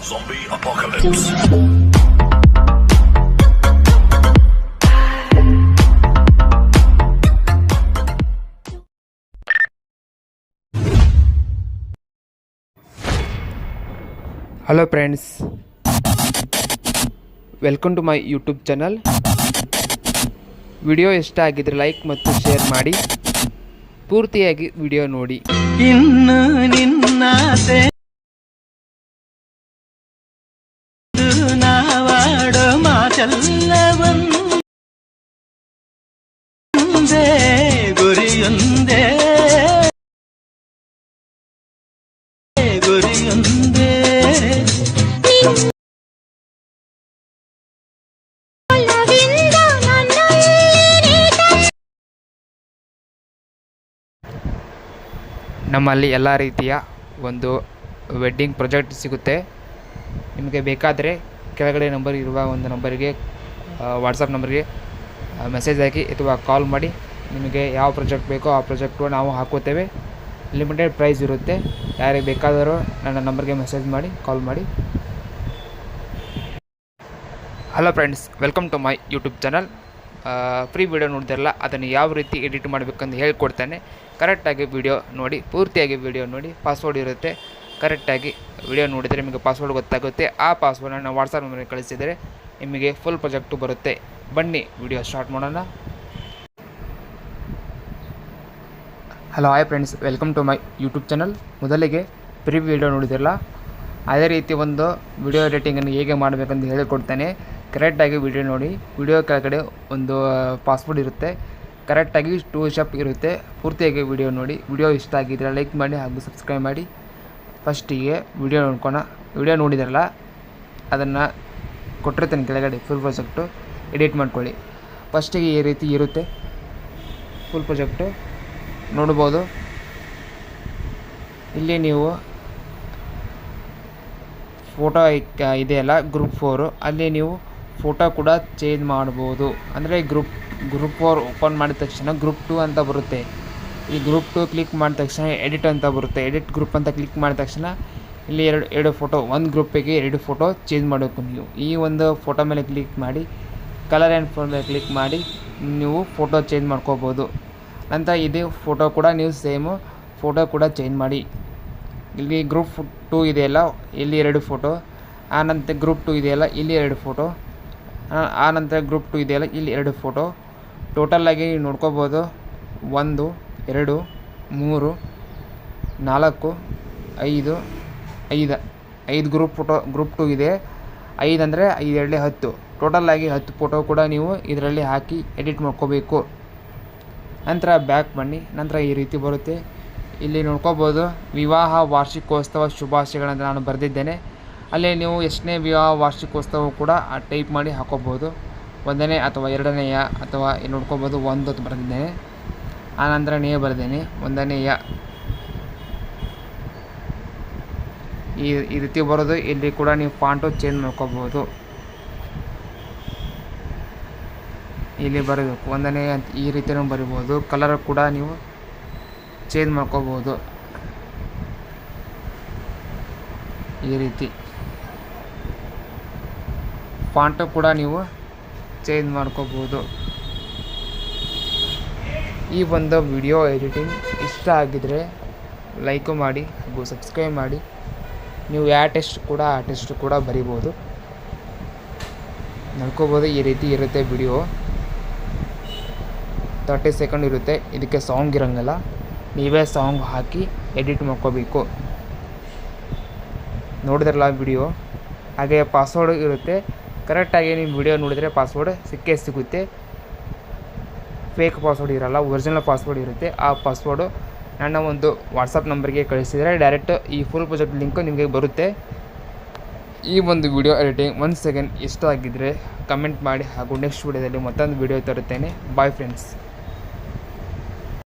Zombie apocalypse. Hello friends, welcome to my YouTube channel. Video ಇಷ್ಟ ಆಗಿದ್ರೆ like ಮತ್ತು share ಮಾಡಿ, ಪೂರ್ತಿಯಾಗಿ ವಿಡಿಯೋ ನೋಡಿ. ಇನ್ನು ನಿನ್ನಾಸೆ ನಾವಾಡೋ ಮಾತೆಲ್ಲವೊಂದೇ ಗುರಿಯೊಂದೇ ಗುರಿಯೊಂದೇ. ನಮ್ಮಲ್ಲಿ ಎಲ್ಲ ರೀತಿಯ ಒಂದು ವೆಡ್ಡಿಂಗ್ ಪ್ರಾಜೆಕ್ಟ್ ಸಿಗುತ್ತೆ. ನಿಮಗೆ ಬೇಕಾದರೆ ಕೆಳಗಡೆ ನಂಬರ್ ಇರುವ ಒಂದು ನಂಬರಿಗೆ ವಾಟ್ಸಪ್ ನಂಬರ್ಗೆ ಮೆಸೇಜ್ ಹಾಕಿ ಅಥವಾ ಕಾಲ್ ಮಾಡಿ. ನಿಮಗೆ ಯಾವ ಪ್ರಾಜೆಕ್ಟ್ ಬೇಕೋ ಆ ಪ್ರಾಜೆಕ್ಟು ನಾವು ಹಾಕುತ್ತೇವೆ. ಲಿಮಿಟೆಡ್ ಪ್ರೈಸ್ ಇರುತ್ತೆ. ಯಾರಿಗೆ ಬೇಕಾದರೂ ನನ್ನ ನಂಬರ್ಗೆ ಮೆಸೇಜ್ ಮಾಡಿ, ಕಾಲ್ ಮಾಡಿ. Hello friends, welcome to my YouTube channel. Free video ನೋಡ್ತಿರಲ್ಲ, ಅದನ್ನು ಯಾವ ರೀತಿ ಎಡಿಟ್ ಮಾಡಬೇಕಂತ ಹೇಳ್ಕೊಡ್ತೇನೆ. ಕರೆಕ್ಟಾಗಿ ವಿಡಿಯೋ ನೋಡಿ, ಪೂರ್ತಿಯಾಗಿ ವಿಡಿಯೋ ನೋಡಿ. ಪಾಸ್ವರ್ಡ್ ಇರುತ್ತೆ, ಕರೆಕ್ಟಾಗಿ ವಿಡಿಯೋ ನೋಡಿದರೆ ನಿಮಗೆ ಪಾಸ್ವರ್ಡ್ ಗೊತ್ತಾಗುತ್ತೆ. ಆ ಪಾಸ್ವರ್ಡನ್ನು ವಾಟ್ಸಪ್ ನಂಬರ್ಗೆ ಕಳಿಸಿದರೆ ನಿಮಗೆ ಫುಲ್ ಪ್ರಾಜೆಕ್ಟು ಬರುತ್ತೆ. ಬನ್ನಿ ವಿಡಿಯೋ ಸ್ಟಾರ್ಟ್ ಮಾಡೋಣ. Hello hi friends, welcome to my YouTube channel. ಮೊದಲಿಗೆ ಫ್ರೀ ವಿಡಿಯೋ ನೋಡಿದಿರಲ್ಲ, ಅದೇ ರೀತಿ ಒಂದು ವಿಡಿಯೋ ಎಡಿಟಿಂಗನ್ನು ಹೇಗೆ ಮಾಡಬೇಕಂತ ಹೇಳಿಕೊಡ್ತೇನೆ. ಕರೆಕ್ಟಾಗಿ ವಿಡಿಯೋ ನೋಡಿ. ವಿಡಿಯೋ ಕೆಳಗಡೆ ಒಂದು ಪಾಸ್ವರ್ಡ್ ಇರುತ್ತೆ, ಕರೆಕ್ಟಾಗಿ 2 ಸ್ಟೆಪ್ ಇರುತ್ತೆ. ಪೂರ್ತಿಯಾಗಿ ವಿಡಿಯೋ ನೋಡಿ. ವಿಡಿಯೋ ಇಷ್ಟ ಆಗಿದ್ದರೆ ಲೈಕ್ ಮಾಡಿ ಹಾಗೂ ಸಬ್ಸ್ಕ್ರೈಬ್ ಮಾಡಿ. ಫಸ್ಟಿಗೆ ವಿಡಿಯೋ ನೋಡ್ಕೊಳ. ವಿಡಿಯೋ ನೋಡಿದ್ರಲ್ಲ, ಅದನ್ನು ಕೊಟ್ಟಿರ್ತೇನೆ ಕೆಳಗಡೆ ಫುಲ್ ಪ್ರಾಜೆಕ್ಟು ಎಡಿಟ್ ಮಾಡ್ಕೊಳ್ಳಿ. ಫಸ್ಟಿಗೆ ಈ ರೀತಿ ಇರುತ್ತೆ ಫುಲ್ ಪ್ರಾಜೆಕ್ಟು, ನೋಡ್ಬೋದು. ಇಲ್ಲಿ ನೀವು ಫೋಟೋ ಇದೆಯಲ್ಲ ಗ್ರೂಪ್ 4, ಅಲ್ಲಿ ನೀವು ಫೋಟೋ ಕೂಡ ಚೇಂಜ್ ಮಾಡ್ಬೋದು. ಅಂದರೆ ಗ್ರೂಪ್ 4 ಓಪನ್ ಮಾಡಿದ ತಕ್ಷಣ ಗ್ರೂಪ್ 2 ಅಂತ ಬರುತ್ತೆ. ಈ ಗ್ರೂಪ್ 2 ಕ್ಲಿಕ್ ಮಾಡಿದ ತಕ್ಷಣ ಎಡಿಟ್ ಅಂತ ಬರುತ್ತೆ. ಎಡಿಟ್ ಗ್ರೂಪ್ ಅಂತ ಕ್ಲಿಕ್ ಮಾಡಿದ ತಕ್ಷಣ ಇಲ್ಲಿ ಎರಡು ಫೋಟೋ, ಒಂದು ಗ್ರೂಪಿಗೆ 2 ಫೋಟೋ ಚೇಂಜ್ ಮಾಡಬೇಕು ನೀವು. ಈ ಒಂದು ಫೋಟೋ ಮೇಲೆ ಕ್ಲಿಕ್ ಮಾಡಿ, ಕಲರ್ ಆ್ಯಂಡ್ ಫೋಟೋ ಮೇಲೆ ಕ್ಲಿಕ್ ಮಾಡಿ ನೀವು ಫೋಟೋ ಚೇಂಜ್ ಮಾಡ್ಕೋಬೋದು. ನಂತರ ಇದೇ ಫೋಟೋ ಕೂಡ ನೀವು ಸೇಮು ಫೋಟೋ ಕೂಡ ಚೇಂಜ್ ಮಾಡಿ. ಇಲ್ಲಿ ಗ್ರೂಪ್ 2 ಇದೆಯಲ್ಲ, ಇಲ್ಲಿ 2 ಫೋಟೋ. ಆನಂತರ ಗ್ರೂಪ್ 2 ಇದೆಯಲ್ಲ, ಇಲ್ಲಿ 2 ಫೋಟೋ. ಆನಂತರ ಗ್ರೂಪ್ 2 ಇದೆಯಲ್ಲ, ಇಲ್ಲಿ 2 ಫೋಟೋ. ಟೋಟಲಾಗಿ ನೋಡ್ಕೋಬೋದು. 1 2 3 4 5 ಗ್ರೂಪ್ 2 ಇದೆ. 5 ಅಂದರೆ 5 2 10. ಟೋಟಲಾಗಿ 10 ಫೋಟೋ ಕೂಡ ನೀವು ಇದರಲ್ಲಿ ಹಾಕಿ ಎಡಿಟ್ ಮಾಡ್ಕೋಬೇಕು. ನಂತರ ಬ್ಯಾಕ್ ಬನ್ನಿ. ನಂತರ ಈ ರೀತಿ ಬರುತ್ತೆ. ಇಲ್ಲಿ ನೋಡ್ಕೋಬೋದು, ವಿವಾಹ ವಾರ್ಷಿಕೋತ್ಸವ ಶುಭಾಶಯಗಳಂತ ನಾನು ಬರೆದಿದ್ದೇನೆ. ಅಲ್ಲೇ ನೀವು ಎಷ್ಟನೇ ವಿವಾಹ ವಾರ್ಷಿಕೋತ್ಸವ ಕೂಡ ಟೈಪ್ ಮಾಡಿ ಹಾಕೋಬೋದು. 1ನೇ ಅಥವಾ 2ನೇಯ ಅಥವಾ ನೋಡ್ಕೋಬೋದು 1 ಅಂತ ಬರೆದಿದ್ದೇನೆ. ಆನಂತರ ನೇ ಬರೆದೇನೆ 1ನೇಯ. ಈ ರೀತಿ ಬರೋದು. ಇಲ್ಲಿ ಕೂಡ ನೀವು ಫಾಂಟು ಚೇಂಜ್ ಮಾಡ್ಕೋಬೋದು. ಇಲ್ಲಿ ಬರಬೇಕು 1ನೇ ಅಂತ ಈ ರೀತಿಯೂ ಬರಿಬೋದು. ಕಲರ್ ಕೂಡ ನೀವು ಚೇಂಜ್ ಮಾಡ್ಕೋಬೋದು. ಈ ರೀತಿ ಫಾಂಟು ಕೂಡ ನೀವು ಚೇಂಜ್ ಮಾಡ್ಕೋಬೋದು. ಈ ಒಂದು ವಿಡಿಯೋ ಎಡಿಟಿಂಗ್ ಇಷ್ಟ ಆಗಿದರೆ ಲೈಕು ಮಾಡಿ ಹಾಗೂ ಸಬ್ಸ್ಕ್ರೈಬ್ ಮಾಡಿ. ನೀವು ಯಾವ ಟೆಸ್ಟ್ ಕೂಡ ಆ ಟೆಸ್ಟ್ ಕೂಡ ಬರಿಬೋದು, ನೋಡ್ಕೋಬೋದು. ಈ ರೀತಿ ಇರುತ್ತೆ ವಿಡಿಯೋ. 30 ಸೆಕೆಂಡ್ ಇರುತ್ತೆ. ಇದಕ್ಕೆ ಸಾಂಗ್ ಇರೋಂಗಿಲ್ಲ, ನೀವೇ ಸಾಂಗ್ ಹಾಕಿ ಎಡಿಟ್ ಮಾಡ್ಕೋಬೇಕು. ನೋಡಿದ್ರಲ್ಲ ವಿಡಿಯೋ. ಹಾಗೆ ಪಾಸ್ವರ್ಡ್ ಇರುತ್ತೆ. ಕರೆಕ್ಟಾಗಿ ನೀವು ವಿಡಿಯೋ ನೋಡಿದರೆ ಪಾಸ್ವರ್ಡ್ ಸಿಗುತ್ತೆ. ಫೇಕ್ ಪಾಸ್ವರ್ಡ್ ಇರೋಲ್ಲ, ಒರಿಜಿನಲ್ ಪಾಸ್ವರ್ಡ್ ಇರುತ್ತೆ. ಆ ಪಾಸ್ವರ್ಡು ನನ್ನ ಒಂದು ವಾಟ್ಸಪ್ ನಂಬರ್ಗೆ ಕಳಿಸಿದರೆ ಡೈರೆಕ್ಟ್ ಈ ಫುಲ್ ಪ್ರಾಜೆಕ್ಟ್ ಲಿಂಕು ನಿಮಗೆ ಬರುತ್ತೆ. ಈ ಒಂದು ವಿಡಿಯೋ ಎಡಿಟಿಂಗ್ 1 ಸೆಕೆಂಡ್ ಇಷ್ಟ ಆಗಿದ್ದರೆ ಕಮೆಂಟ್ ಮಾಡಿ ಹಾಗೂ ನೆಕ್ಸ್ಟ್ ವಿಡಿಯೋದಲ್ಲಿ ಮತ್ತೊಂದು ವಿಡಿಯೋ ತರುತ್ತೇನೆ. Bye friends.